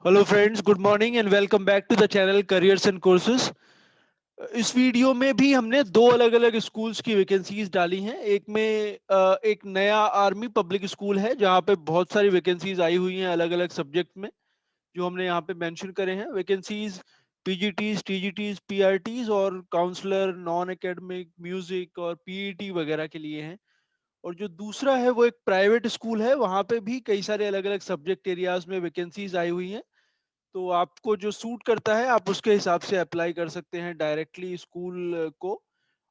Hello friends, good morning and welcome back to the channel careers and courses. इस video में भी हमने दो अलग अलग स्कूल्स की वैकेंसीज डाली हैं। एक में एक नया आर्मी पब्लिक स्कूल है जहां पे बहुत सारी वैकेंसीज आई हुई हैं अलग अलग सब्जेक्ट में, जो हमने यहाँ पे मेंशन करे हैं। वैकेंसीज पीजीटीज, टीजीटीज, पीआरटीज और काउंसलर, नॉन एकेडमिक, म्यूजिक और पीईटी वगैरह के लिए हैं। और जो दूसरा है वो एक प्राइवेट स्कूल है, वहां पे भी कई सारे अलग अलग सब्जेक्ट एरियाज में वैकेंसीज आई हुई हैं। तो आपको जो सूट करता है आप उसके हिसाब से अप्लाई कर सकते हैं डायरेक्टली स्कूल को।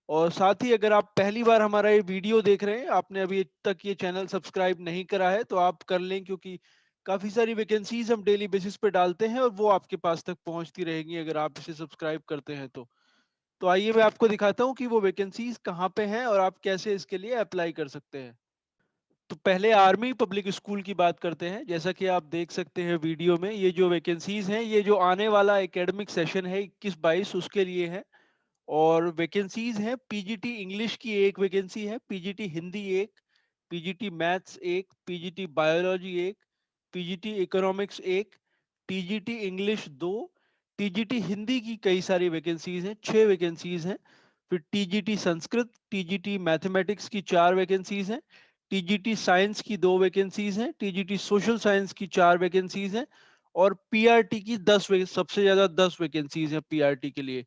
और साथ ही अगर आप पहली बार हमारा ये वीडियो देख रहे हैं, आपने अभी तक ये चैनल सब्सक्राइब नहीं करा है, तो आप कर लें, क्योंकि काफ़ी सारी वैकेंसीज हम डेली बेसिस पे डालते हैं और वो आपके पास तक पहुंचती रहेंगी अगर आप इसे सब्सक्राइब करते हैं तो आइए मैं आपको दिखाता हूँ कि वो वैकेंसीज कहाँ पे हैं और आप कैसे इसके लिए अप्लाई कर सकते हैं। तो पहले आर्मी पब्लिक स्कूल की बात करते हैं। जैसा कि आप देख सकते हैं वीडियो में, ये जो वैकेंसीज हैं ये जो आने वाला एकेडमिक सेशन है 21-22 उसके लिए है। और वैकेंसीज हैं पीजीटी इंग्लिश की एक वैकेंसी है, पीजीटी हिंदी एक, पीजीटी मैथ्स एक, पीजीटी बायोलॉजी एक, पीजीटी इकोनॉमिक्स एक, टीजीटी इंग्लिश दो, टीजीटी हिंदी की कई सारी वैकेंसीज हैं, 6 वैकेंसीज हैं। फिर टीजीटी संस्कृत, टीजीटी मैथमेटिक्स की 4 वैकेंसीज हैं, टीजीटी साइंस की 2 वैकेंसीज हैं, टीजीटी सोशल साइंस की 4 वैकेंसीज हैं और पीआरटी की सबसे ज्यादा 10 वैकेंसीज हैं पीआरटी के लिए।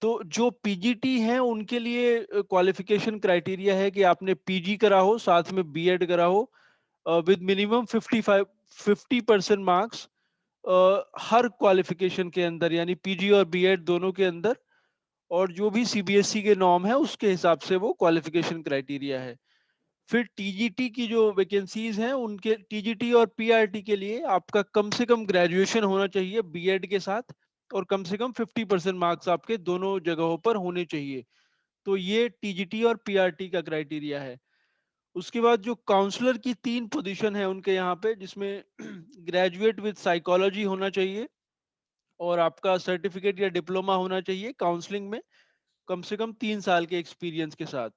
तो जो पीजीटी हैं उनके लिए क्वालिफिकेशन क्राइटेरिया है कि आपने पीजी करा हो, साथ में बीएड करा हो with minimum 50% marks her qualification के अंदर, यानी पीजी और बीएड दोनों के अंदर। और जो भी सीबीएसई के नॉर्म है उसके हिसाब से वो क्वालिफिकेशन क्राइटेरिया है। फिर टीजीटी की जो वैकेंसीज हैं उनके, टीजीटी और पीआरटी के लिए आपका कम से कम ग्रेजुएशन होना चाहिए बीएड के साथ, और कम से कम 50% मार्क्स आपके दोनों जगहों पर होने चाहिए। तो ये टीजीटी और पीआरटी का क्राइटेरिया है। उसके बाद जो काउंसलर की 3 पोजीशन है उनके यहाँ पे, जिसमें ग्रेजुएट विद साइकोलॉजी होना चाहिए और आपका सर्टिफिकेट या डिप्लोमा होना चाहिए काउंसलिंग में, कम से कम 3 साल के एक्सपीरियंस के साथ।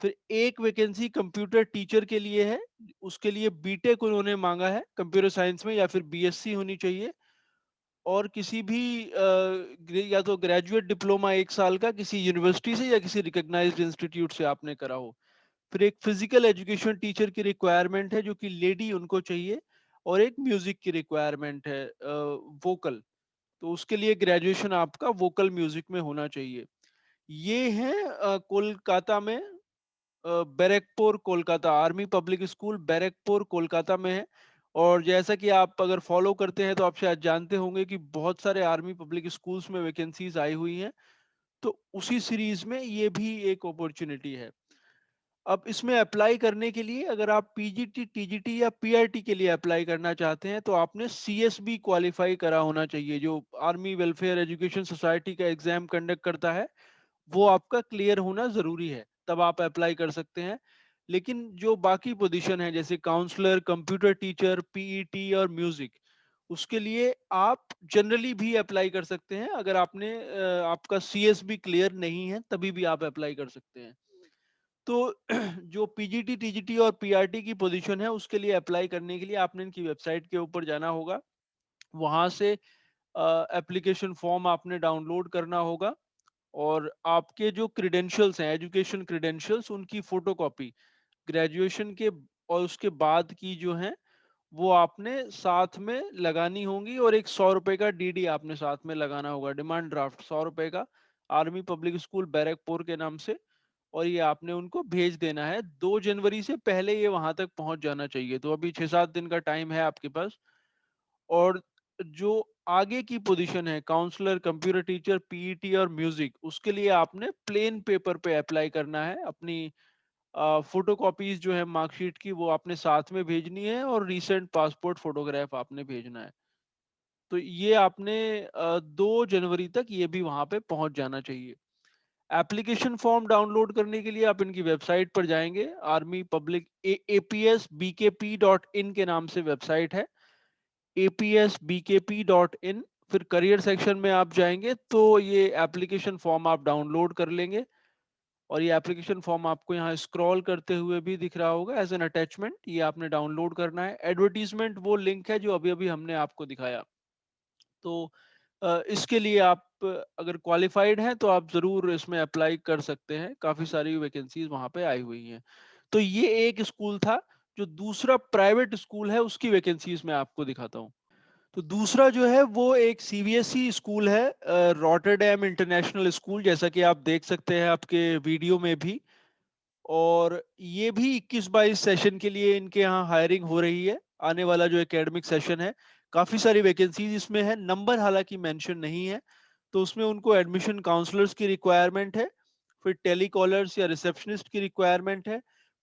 फिर एक वैकेंसी कंप्यूटर टीचर के लिए है, उसके लिए बीटेक उन्होंने मांगा है कंप्यूटर साइंस में, या फिर बीएससी होनी चाहिए और किसी भी या तो ग्रेजुएट डिप्लोमा 1 साल का किसी यूनिवर्सिटी से या किसी रिकॉग्नाइज्ड इंस्टीट्यूट से आपने करा हो। फिर एक फिजिकल एजुकेशन टीचर की रिक्वायरमेंट है जो कि लेडी उनको चाहिए, और एक म्यूजिक की रिक्वायरमेंट है, वोकल। तो उसके लिए ग्रेजुएशन आपका वोकल म्यूजिक में होना चाहिए। ये है कोलकाता में, Barrackpore Kolkata, army public school Barrackpore Kolkata में है। और जैसा कि आप अगर फॉलो करते हैं तो आप शायद जानते होंगे कि बहुत सारे आर्मी पब्लिक स्कूल्स में वैकेंसीज आई हुई हैं। तो उसी सीरीज में ये भी एक अपॉर्चुनिटी है। अब इसमें अप्लाई करने के लिए, अगर आप पीजीटी, टीजीटी या पीआरटी के लिए अप्लाई करना चाहते हैं तो आपने सीएसबी क्वालिफाई करा होना चाहिए, जो आर्मी वेलफेयर एजुकेशन सोसाइटी का एग्जाम कंडक्ट करता है। वो आपका क्लियर होना जरूरी है, तब आप अप्लाई कर सकते हैं। लेकिन जो बाकी पोजीशन है जैसे काउंसलर, कंप्यूटर टीचर, पीईटी और म्यूजिक, उसके लिए आप जनरली भी अप्लाई कर सकते हैं। अगर आपका सीएसबी क्लियर नहीं है तभी भी आप अप्लाई कर सकते हैं। तो जो पीजीटी, टीजीटी और पीआरटी की पोजीशन है उसके लिए अप्लाई करने के लिए आपने इनकी वेबसाइट के ऊपर जाना होगा। वहां से एप्लीकेशन फॉर्म आपने डाउनलोड करना होगा और आपके जो क्रेडेंशियल्स हैं, एजुकेशन क्रेडेंशियल्स, उनकी फोटोकॉपी ग्रेजुएशन के और उसके बाद की जो है वो आपने साथ में लगानी होंगी, और एक 100 रुपए का डीडी आपने साथ में लगाना होगा, डिमांड ड्राफ्ट 100 रुपए का, आर्मी पब्लिक स्कूल बैरकपुर के नाम से। और ये आपने उनको भेज देना है, 2 जनवरी से पहले ये वहां तक पहुंच जाना चाहिए। तो अभी 6-7 दिन का टाइम है आपके पास। और जो आगे की पोजीशन है काउंसलर, कंप्यूटर टीचर, पीईटी और म्यूजिक, उसके लिए आपने प्लेन पेपर पे अप्लाई करना है। अपनी फोटो कॉपीज जो है मार्कशीट की वो आपने साथ में भेजनी है, और रीसेंट पासपोर्ट फोटोग्राफ आपने भेजना है। तो ये आपने 2 जनवरी तक ये भी वहां पे पहुंच जाना चाहिए। एप्लीकेशन फॉर्म डाउनलोड करने के लिए आप इनकी वेबसाइट पर जाएंगे, आर्मी पब्लिक APSBKP.in के नाम से वेबसाइट है, APSBKP.in। फिर करियर सेक्शन में आप जाएंगे तो ये एप्लीकेशन फॉर्म आप डाउनलोड कर लेंगे, और ये एप्लीकेशन फॉर्म आपको यहाँ स्क्रॉल करते हुए भी दिख रहा होगा एज एन अटैचमेंट, ये आपने डाउनलोड करना है। एडवर्टीजमेंट वो लिंक है जो अभी अभी हमने आपको दिखाया। तो इसके लिए आप अगर क्वालिफाइड हैं तो आप जरूर इसमें अप्लाई कर सकते हैं, काफी सारी वैकेंसीज वहां पे आई हुई हैं। तो ये एक स्कूल था। जो दूसरा प्राइवेट स्कूल है उसकी वैकेंसीज मैं आपको दिखाता हूँ। तो दूसरा जो है वो एक सीबीएसई स्कूल है, रॉटरडैम इंटरनेशनल स्कूल, जैसा कि आप देख सकते हैं आपके वीडियो में भी। और ये भी 21-22 सेशन के लिए इनके यहाँ हायरिंग हो रही है। आने वाला जो एकेडमिक सेशन है, काफी सारी वैकेंसीज इसमें है, नंबर हालांकि मेंशन नहीं है। तो उसमें उनको एडमिशन काउंसलर्स की रिक्वायरमेंट है, फिर टेलीकॉलर्स या रिसेप्शनिस्ट की रिक्वायरमेंट है,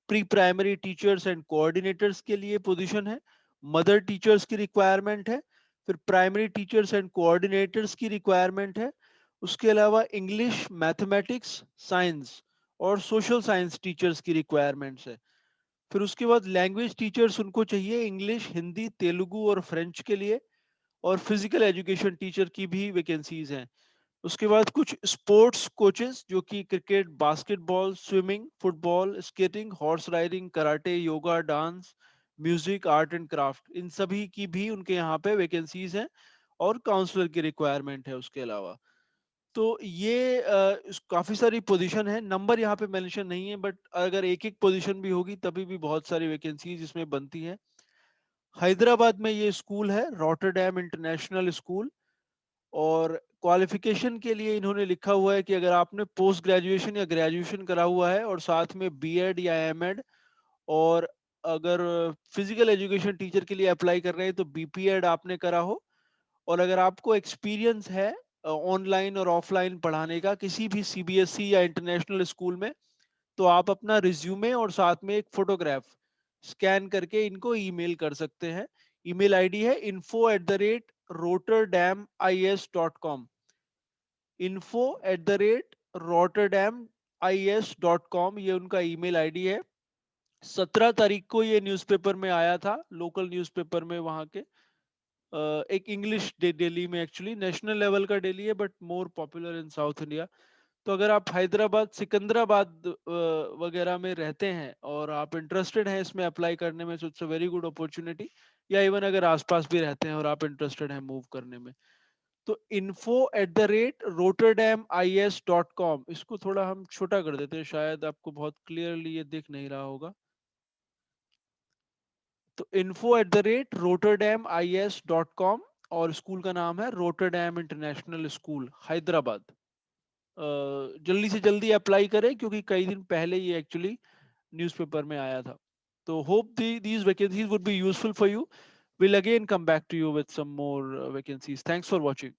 pre primary teachers and coordinators के लिए पोजीशन है, मदर टीचर्स की रिक्वायरमेंट है, फिर प्राइमरी टीचर्स एंड कोऑर्डिनेटर्स की रिक्वायरमेंट है। उसके अलावा इंग्लिश, मैथमेटिक्स, साइंस और सोशल साइंस टीचर्स की रिक्वायरमेंट्स है। फिर उसके बाद लैंग्वेज टीचर्स उनको चाहिए, इंग्लिश, हिंदी, तेलुगु और फ्रेंच के लिए। और फिजिकल एजुकेशन टीचर की भी वैकेंसीज हैं। उसके बाद कुछ स्पोर्ट्स कोचेस जो कि cricket, basketball, swimming, football, skating, horse riding, karate, yoga, dance, music, art and craft, इन सभी की भी उनके यहाँ पे वैकेंसीज हैं। और काउंसलर की रिक्वायरमेंट है उसके अलावा। तो ये काफी सारी पोजीशन है, नंबर यहाँ पे मेंशन नहीं है, बट अगर एक एक पोजीशन भी होगी तभी भी बहुत सारी वैकेंसीज इसमें बनती है। हैदराबाद में ये स्कूल है, रॉटरडैम इंटरनेशनल स्कूल। और क्वालिफिकेशन के लिए इन्होंने लिखा हुआ है कि अगर आपने पोस्ट ग्रेजुएशन या ग्रेजुएशन करा हुआ है और साथ में बीएड या एमएड, और अगर फिजिकल एजुकेशन टीचर के लिए अप्लाई कर रहे हैं तो बीपीएड आपने करा हो। और अगर आपको एक्सपीरियंस है ऑनलाइन और ऑफलाइन पढ़ाने का किसी भी सीबीएसई या इंटरनेशनल स्कूल में, तो आप अपना रिज्यूमे और साथ में एक फोटोग्राफ स्कैन करके इनको ईमेल कर सकते हैं। ईमेल आईडी है info@rotterdamis.com, info@rotterdamis.com, ये उनका ईमेल आईडी है। 17 तारीख को ये न्यूज़पेपर में आया था, लोकल न्यूज़पेपर में वहां के। एक इंग्लिश डेली में, एक्चुअली नेशनल लेवल का डेली है but more popular in south India. तो अगर आप हैदराबाद, सिकंदराबाद वगैरह में रहते हैं और आप इंटरेस्टेड हैं इसमें अप्लाई करने में, so it's a very good opportunity. या इवन अगर आसपास भी रहते हैं और आप इंटरेस्टेड हैं मूव करने में, तो info@rotterdamis.com, इसको थोड़ा हम छोटा कर देते हैं, शायद आपको बहुत क्लियरली ये दिख नहीं रहा होगा। तो info@rotterdamis.com, और स्कूल का नाम है रोटरडैम इंटरनेशनल स्कूल, हैदराबाद। जल्दी से जल्दी अप्लाई करें क्योंकि कई दिन पहले ये एक्चुअली न्यूज़पेपर में आया था। तो hope these vacancies would be useful for you. We'll again come back to you with some more vacancies. Thanks for watching.